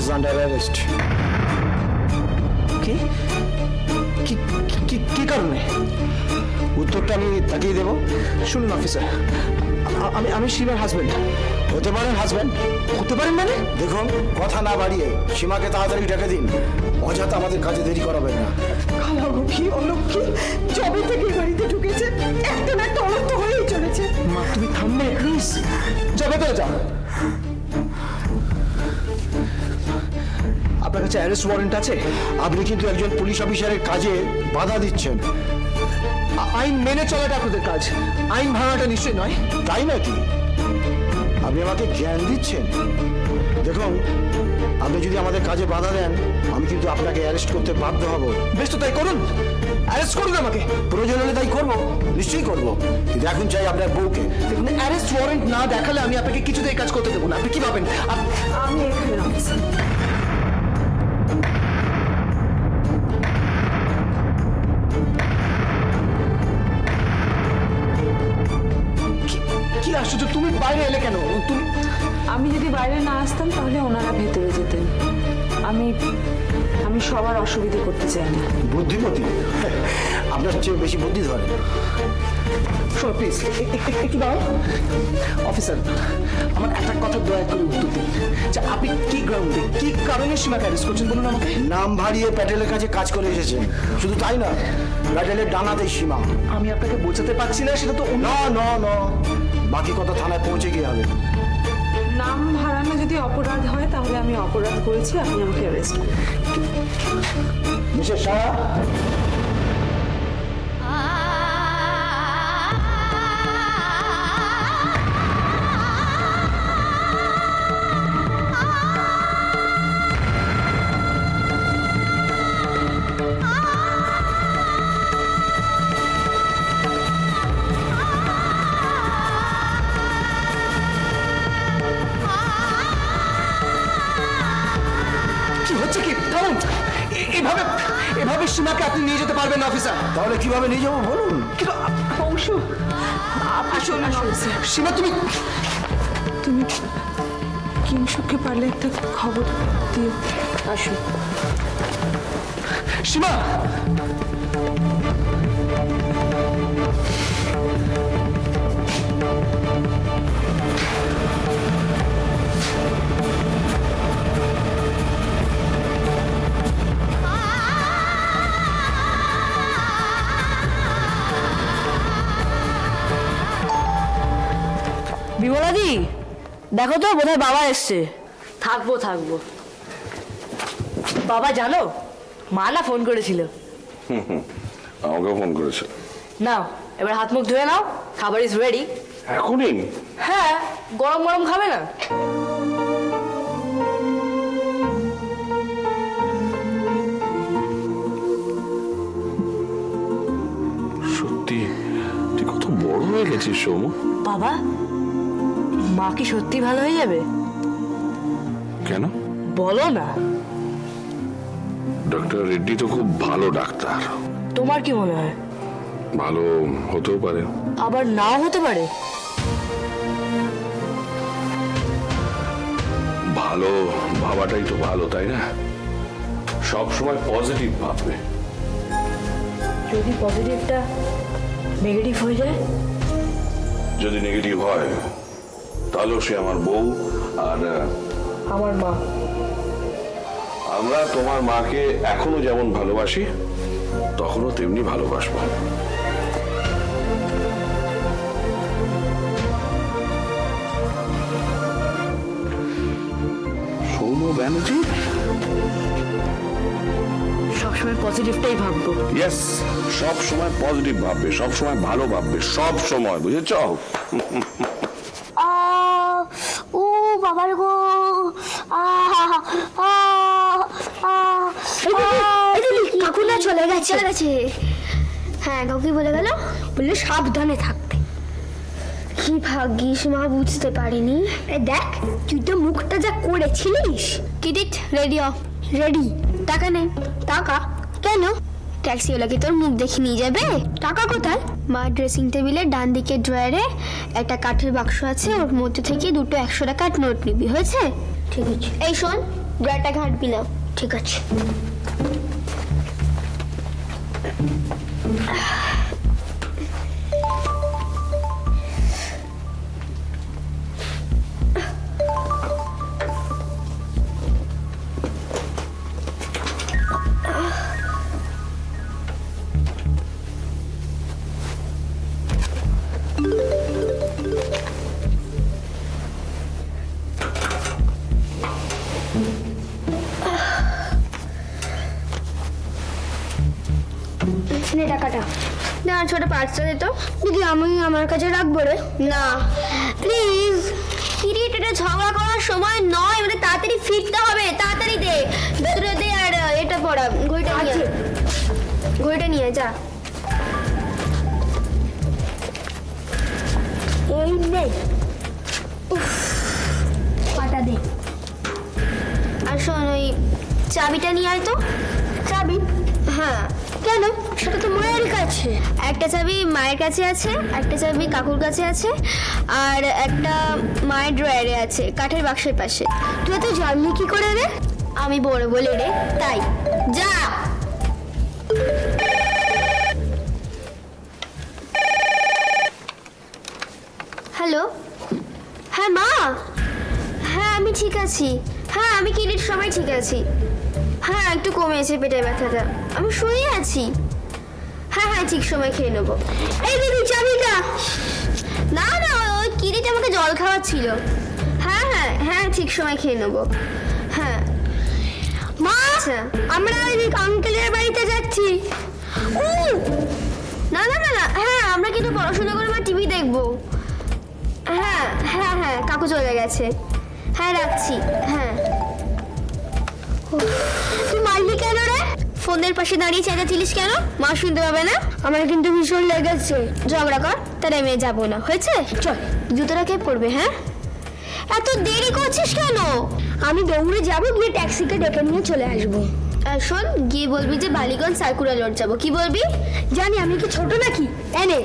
is under arrest. কি কারণে? উত্তরটা আমি তাকিয়ে দেবো। শুনুন অফিসার, আমি সীমার হাজবেন্ড। হতে পারেন হাজব্যান্ড, হতে পারেন মানে? দেখুন কথা না বাড়িয়ে সীমাকে তাড়াতাড়ি ডেকে দিন, অযথা আমাদের কাজে দেরি করাবেন না। কালামুখী অলক্ষী জবে থেকে এই বাড়িতে ঢুকেছে একটা না একটা অলক্ষ হয়েই চলেছে। মা তুমি থামবে প্লিজ, যাবে তো যাও। আপনার কাছে অ্যারেস্ট ওয়ারেন্ট আছে? আপনি কিন্তু একজন পুলিশ অফিসারের কাজে বাধা দিচ্ছেন। আইন মেনে চলাটা আপনাদের কাজ, আইন ভাঙাটা নিশ্চয়ই নয়। তাই নাকি? আপনি আমাকে জ্ঞান দিচ্ছেন? দেখুন, আপনি যদি আমাদের কাজে বাধা দেন, আমি কিন্তু আপনাকে অ্যারেস্ট করতে বাধ্য হব। বেশ তো তাই করুন, অ্যারেস্ট করুন আমাকে। প্রয়োজন হলে তাই করবো, নিশ্চয়ই করবো, কিন্তু এখন চাই আপনার বউকে। দেখুন, অ্যারেস্ট ওয়ারেন্ট না দেখালে আমি আপনাকে কিছুতেই কাজ করতে দেবো না। আপনি কি ভাবেন? আমি এখানে অফিসার। কি আশ্চর্য, তুমি বাইরে এলে কেন? তুমি আমি যদি বাইরে না আসতাম তাহলে ওনারা ভেতরে যেতেন। আমি সবার অসুবিধে করতে চাই না। বুদ্ধিমতী, আপনার চেয়ে বেশি বুদ্ধি ধরে। শোনো প্লিজ, একটু দাও। অফিসার, আমার একটা কথা দয়া করে উত্তর দিন যে আপনি কি গ্রাউন্ডে, কি কারণে সীমাকে অ্যারেস্ট করছেন বলুন আমাকে। নাম ভারিয়ে প্যাটেলের কাছে কাজ করে এসেছেন, শুধু তাই না, প্যাটেলের ডানাতেই সীমা। আমি আপনাকে বোঝাতে পারছি না, সেটা তো ন ন ন বাকি কথা থানায় পৌঁছে গিয়ে হবে। নাম হারানো যদি অপরাধ হয় তাহলে আমি অপরাধ করেছি, আপনি আমাকে অ্যারেস্ট করুন। মিসেস শাহ, কি হচ্ছে কি? থামুন। এভাবে সীমাকে আপনি নিয়ে যেতে পারবেন না অফিসার। তাহলে কিভাবে নিয়ে যাবো বলুন? কিন্তু অংশু, আপনি চলুন অফিসার। সীমা তুমি তুমি কিংশুককে পারলে একটা খবর দিও। আসুন। সীমা, বিমলাদি, দেখো তো বোধহয় বাবা এসছে। থাকবো। বাবা জানো, মা না ফোন করেছিল। আমাকে ফোন করেছে। নাও এবার হাত মুখ ধুয়ে নাও, খাবার ইজ রেডি। এখনই? হ্যাঁ, গরম গরম খাবে না? সত্যি তুই কত বড় হয়ে গেছিস সৌম। বাবা, মা কি সত্যি ভালো হয়ে যাবে? কেন? বলো না। ডক্টর রেড্ডি তো খুব ভালো ডাক্তার। তোমার কি মনে হয়? ভালো হতেও পারে, আবার নাও হতে পারে। ভালো ভাবাটাই তো ভালো, তাই না? সব সময় পজিটিভ ভাববে। যদি পজিটিভটা নেগেটিভ হয়ে যায়? যদি নেগেটিভ হয় তাহলেও সে আমার বউ, আর আমার মা। আমরা তোমার মাকে এখনো যেমন ভালোবাসি তখনও তেমনি ভালোবাসবো। সৌম ব্যানার্জি সবসময় পজিটিভটাই ভাববো। ইয়েস, সব সময় পজিটিভ ভাববে, সব সময় ভালো ভাববে, সব সময়, বুঝেছ? ও বাবার গো, কাকু না চলে গেছে। হ্যাঁ, কাকুই বলে গেল, বললে সাবধানে থাকতে। কি ভাগ্যিস মা বুঝতে পারিনি। দেখ, তুই তো মুখটা যা করেছিলিস। কিটিট রেডি অফ রেডি। টাকা নে, টাকা কেন? ট্যাক্সিওয়ালা কি তোর মুখ দেখে নিয়ে যাবে? টাকা কোথায়? মা ড্রেসিং টেবিলের ডান দিকের ড্রয়ারে একটা কাঠের বাক্স আছে, ওর মধ্যে থেকে দুটো 100 টাকার নোট নিবি, হয়েছে? ঠিক আছে। এই শোন, ড্রয়ারটা ঘাটবি না। ঠিক আছে। নে টাকাটা। না ছোট পার্সটা দে তো। দিদি আমি আমার কাছে রাখবো রে। না প্লিজ, কিরিট, এটা ঝগড়া করার সময় নয়, মানে তাড়াতাড়ি ফিরতে হবে। তাড়াতাড়ি দে, ভেতরে দে। আর এটা পড়া, ঘড়িটা নিয়ে আয়। ঘড়িটা নিয়ে যা। এই নে। পাটা দে। আর শোন, ওই চাবিটা নিয়ে আয় তো। চাবি? হ্যাঁ। কেন? সেটা তো মায়ের কাছে। একটা চাবি মায়ের কাছে আছে, একটা চাবি কাকুর কাছে আছে, আর একটা মায়ের ড্রয়ারে আছে কাঠের বাক্সের পাশে। তুই তো জানলি কি করে রে? আমি বড় বলে রে, তাই। যা। হ্যালো, হ্যাঁ মা। হ্যাঁ আমি ঠিক আছি। হ্যাঁ আমি কিরিট সবাই ঠিক আছি। হ্যাঁ একটু কমেছে পেটের ব্যথাটা, আমি শুয়ে আছি। হ্যাঁ হ্যাঁ ঠিক সময় খেয়ে নেবো। এই দিদি চাবিটা। না না, ওই কিরিট আমাকে জল খাওয়াচ্ছিল। হ্যাঁ হ্যাঁ হ্যাঁ ঠিক সময় খেয়ে নেবো। হ্যাঁ মা, আমরা ওই আঙ্কেলের বাড়িতে যাচ্ছি। না না না না, হ্যাঁ আমরা কিন্তু পড়াশোনা করে টিভি দেখবো। হ্যাঁ হ্যাঁ হ্যাঁ কাকু চলে গেছে। হ্যাঁ রাখছি। হ্যাঁ তুই মারলি কেন রে? ফোনের পাশে দাঁড়িয়ে চেঁচাচ্ছিলিস কেন? মা শুনতে পাবে না? আমার কিন্তু ভীষণ লেগেছে। ঝগড়া কর, তাহলে আমি যাবো না। হয়েছে? চল, জুতোটা কে পরবে? হ্যাঁ এত দেরি করছিস কেন? আমি দৌড়ে যাবো, গিয়ে ট্যাক্সিকে ডেকে নিয়ে চলে আসবো। আর শোন, গিয়ে বলবি যে বালিগঞ্জ সার্কুলার রোড যাবো। কি বলবি? জানি, আমি কি ছোট নাকি? এনে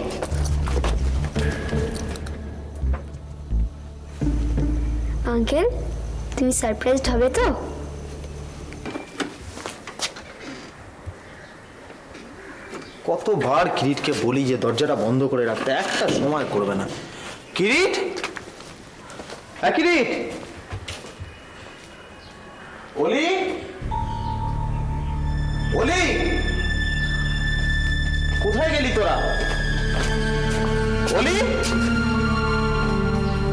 আঙ্কেল, তুমি সারপ্রাইজড হবে তো? কতবার কিরিটকে বলি যে দরজাটা বন্ধ করে রাখতে, একটা সময় করবে না। কিরিট, হ্যাঁ কিরিট, ওলি, ওলি, কোথায় গেলি তোরা? ওলি,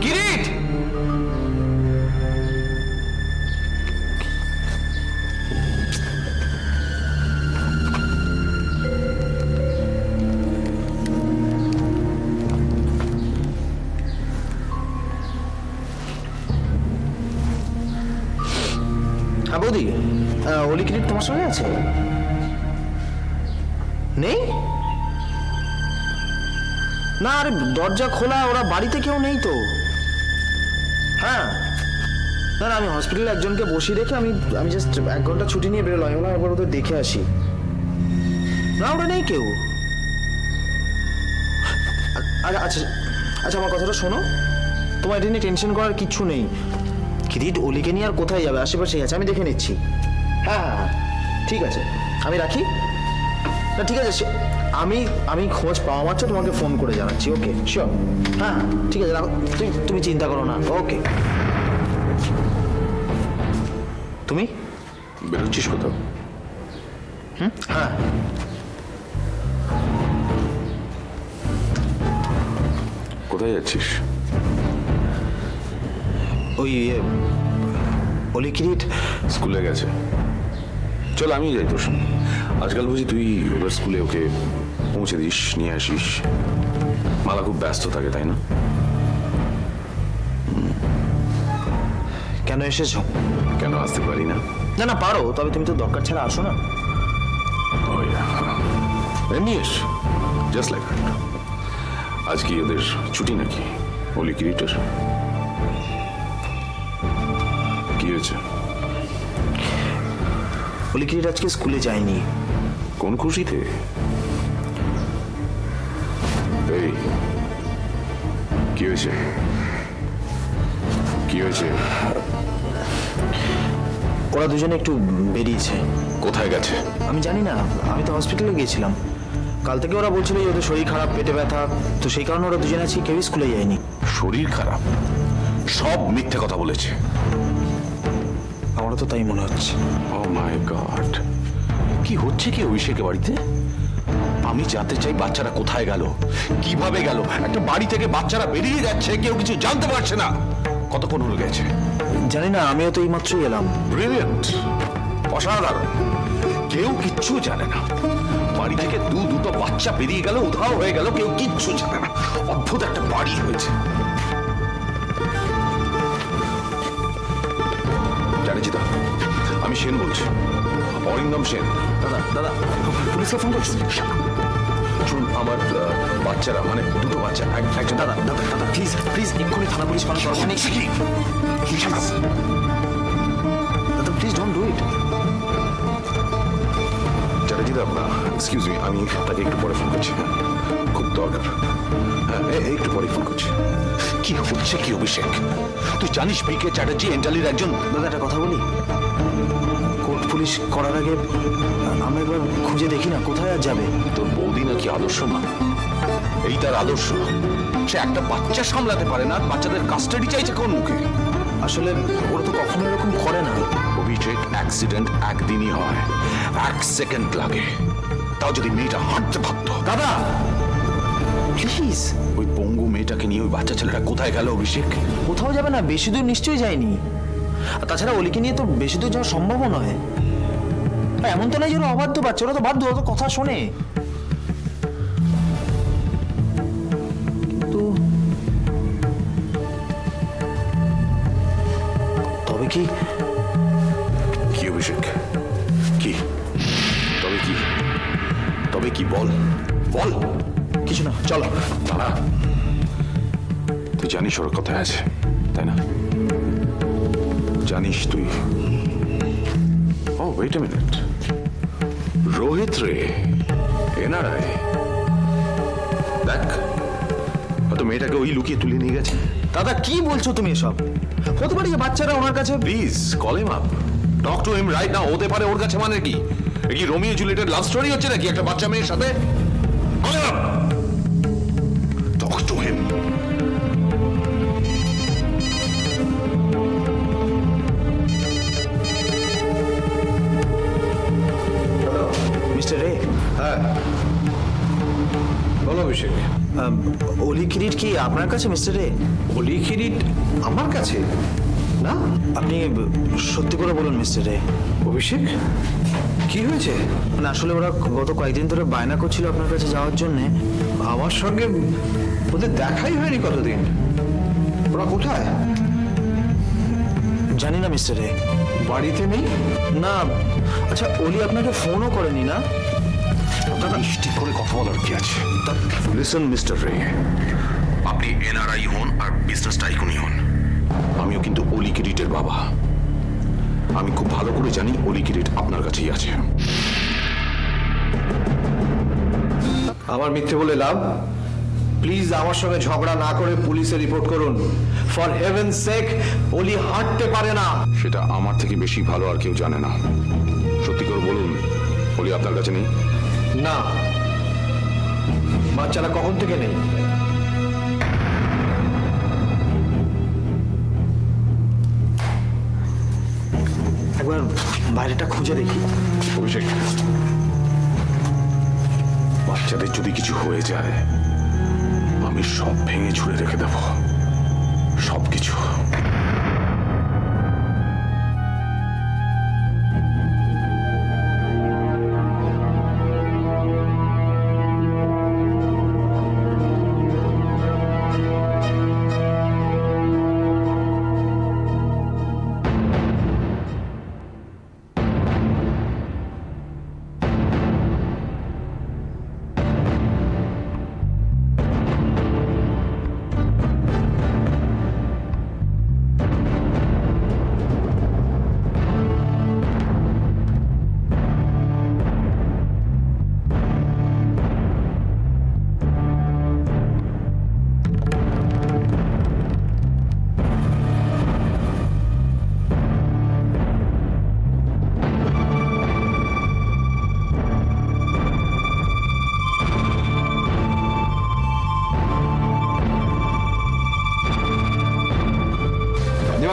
কিরিট, বৌদি, ওলি কিরিট তোমার সঙ্গে আছে? নেই? না আরে দরজা খোলা, ওরা বাড়িতে কেউ নেই তো। হ্যাঁ না না, আমি হসপিটালে একজনকে বসিয়ে রেখে আমি জাস্ট 1 ঘন্টা ছুটি নিয়ে বেরোলাম। আমি একবার ওদের দেখে আসি। না ওরা নেই কেউ। আচ্ছা আচ্ছা, আমার কথাটা শোনো, তোমার এটা নিয়ে টেনশন করার কিচ্ছু নেই। কিরিট ওলিকে নিয়ে আর কোথায় যাবে? আশেপাশেই আছে, আমি দেখে নিচ্ছি। হ্যাঁ হ্যাঁ হ্যাঁ ঠিক আছে, আমি রাখি। না ঠিক আছে, আমি খোঁজ পাওয়া মাত্র তোমাকে ফোন করে জানাচ্ছি। Okay sure. হ্যাঁ ঠিক আছে, রাখো। তুমি চিন্তা করো না। ওকে। তুমি বেরোচ্ছিস কোথাও? হ্যাঁ কোথায় যাচ্ছিস? ওই ওলি কিরিট স্কুলে গেছে। চল আমি যাই তোর সঙ্গে। আজকাল বুঝি তুই ওদের স্কুলে ওকে পৌঁছে দিস, নিয়ে আসিস। মালা খুব ব্যস্ত থাকে, তাই না? কেন এসেছো? কেন আসতে পারি না? না না পারো, তবে তুমি তো দরকার ছাড়া আসো না। এমনি এস, জাস্ট লাইক দ্যাট। আজ কি ওদের ছুটি নাকি ওলি কিরিটের? কি হয়েছে? ওলি কিরিট আজকে স্কুলে যায়নি। কোন খুশিতে? এই কি হয়েছে? কি হয়েছে? ওরা দুজনে একটু বেরিয়েছে। কোথায় গেছে? আমি জানি না, আমি তো হসপিটালে গিয়েছিলাম। কাল থেকে ওরা বলছিল যে ওদের শরীর খারাপ, পেটে ব্যথা, তো সেই কারণে ওরা দুজনে আজকে কেউই স্কুলে যায়নি। শরীর খারাপ? সব মিথ্যে কথা বলেছে। আমারও তো তাই মনে হচ্ছে। ও মাই গড, কি হচ্ছে কি অভিষেকের বাড়িতে? আমি জানতে চাই বাচ্চারা কোথায় গেল, কিভাবে গেল। একটা বাড়ি থেকে বাচ্চারা বেরিয়ে যাচ্ছে, কেউ কিছু জানতে পারছে না। কতক্ষণ হলো গেছে? জানি না, আমিও তো এইমাত্রই এলাম। ব্রিলিয়েন্ট, অসাধারণ। কেউ কিচ্ছু জানে না। বাড়ি থেকে দুটো বাচ্চা বেরিয়ে গেল, উধাও হয়ে গেল, কেউ কিচ্ছু জানে না। অদ্ভুত একটা বাড়ি হয়েছে। জানিস দা, আমি সেন বলছি, অরিন্দম সেন। দাদা দাদা, পুলিশকে ফোন করছি। শুনুন, আমার বাচ্চারা, মানে দুটো বাচ্চা, একজন। দাদা দাদা দাদা প্লিজ প্লিজ, এক্ষুনি থানা পুলিশ করার দরকার নেই। দাদা প্লিজ ডোন্ট ডু ইট। চ্যাটার্জিদা, এক্সকিউজ মি, আমি আপনাকে একটু পরে ফোন করছি। খুব দরকার। হ্যাঁ, একটু পরে ফোন করছি। কি হচ্ছে কি অভিষেক? তুই জানিস বিকে চ্যাটার্জি এন্টালির একজন। দাদা একটা কথা বলি, কোর্ট পুলিশ করার আগে আমরা একবার খুঁজে দেখি না কোথায় আর যাবে। তোর বৌদি নাকি আদর্শ মা, এই তার আদর্শ। সে একটা বাচ্চা সামলাতে পারে না, বাচ্চাদের কাস্টাডি চাইছে কোন মুখে? আসলে ওরা তো কখনো এরকম করে না। অভিষেক, অ্যাক্সিডেন্ট একদিনই হয়, 1 সেকেন্ড লাগে। তাও যদি মেয়েটা হাঁটতে পারতো। দাদা প্লিজ। ওই পঙ্গু মেয়েটাকে নিয়ে ওই বাচ্চা ছেলেটা কোথায় গেল অভিষেক? কোথাও যাবে না, বেশি দূর নিশ্চয়ই যায়নি। আর তাছাড়া অলিকে নিয়ে তো বেশি দূর যাওয়া সম্ভব নয়। আর এমন তো নয় যে ওরা অবাধ্য বাচ্চা, ওরা তো বাধ্য, ওরা তো কথা শোনে। কিন্তু তবে কি? কি অভিষেক? কি? তবে কি? তবে কি বল, বল। কিছু না, চলো। দাঁড়া, তুই জানিস ওর কোথায় আছে, তাই না? জানিস তুই? ও ওয়েট এ মিনিট, রোহিত রে, এনআরআই। দেখ, হয়তো মেয়েটাকে ওই লুকিয়ে তুলে নিয়ে গেছে। দাদা কি বলছো তুমি এসব? হতে পারে যে বাচ্চারা ওনার কাছে। Please call him up, talk to him right now. হতে পারে ওর কাছে, মানে কি এ কি রোমিও জুলিয়েটের লাভ স্টোরি হচ্ছে নাকি একটা বাচ্চা মেয়ের সাথে? Call him up, talk to him. Mister রে। হ্যাঁ বলো অভিষেক। অলি কিরিট কি আপনার কাছে মিস্টার রে? অলি কিরিট আমার কাছে না? আপনি সত্যি করে বলুন মিস্টার রে। অভিষেক কি হয়েছে? মানে আসলে ওরা গত কয়েকদিন ধরে বায়না করছিল আপনার কাছে যাওয়ার জন্য। আমার সঙ্গে ওদের দেখাই হয়নি কতদিন। ওরা কোথায়? জানি না মিস্টার রে। বাড়িতে নেই? না। আচ্ছা অলি আপনাকে ফোনও করেনি না? দাদা ঠিক করে কথা বলার কি আছে? লিসন মিস্টার রে, আপনি এনআরআই হন আর বিজনেস টাইকুনই হন, আমিও কিন্তু অলি কিরিটের বাবা। আমি খুব ভালো করে জানি অলি কিরিট আপনার কাছেই আছে। আমার মিথ্যে বলে লাভ? প্লিজ আমার সঙ্গে ঝগড়া না করে পুলিশে রিপোর্ট করুন। ফর হেভেন সেক, অলি হাঁটতে পারে না। সেটা আমার থেকে বেশি ভালো আর কেউ জানে না। সত্যি করে বলুন, অলি আপনার কাছে নেই? না, বাচ্চারা কখন থেকে নেই? একবার বাইরেটা খুঁজে দেখি। অভিষেক, বাচ্চাদের যদি কিছু হয়ে যায় আমি সব ভেঙে ছুঁড়ে রেখে দেব, সবকিছু।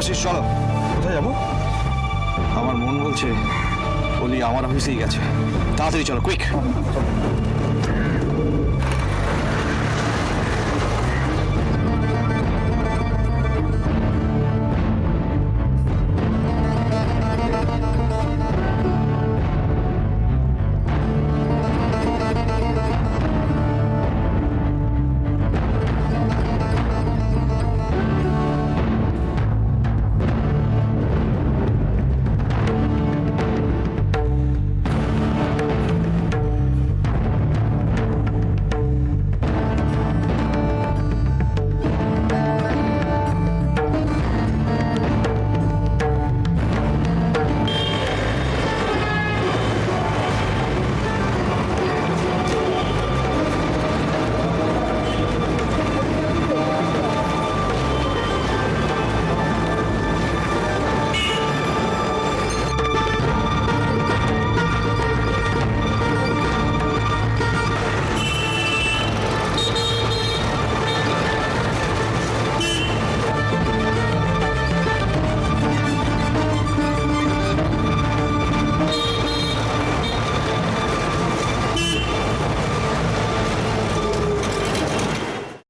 দেবাশিস চলো। কোথায় যাবো? আমার মন বলছে অলি আমার অফিসেই গেছে। তাড়াতাড়ি চলো, কুইক।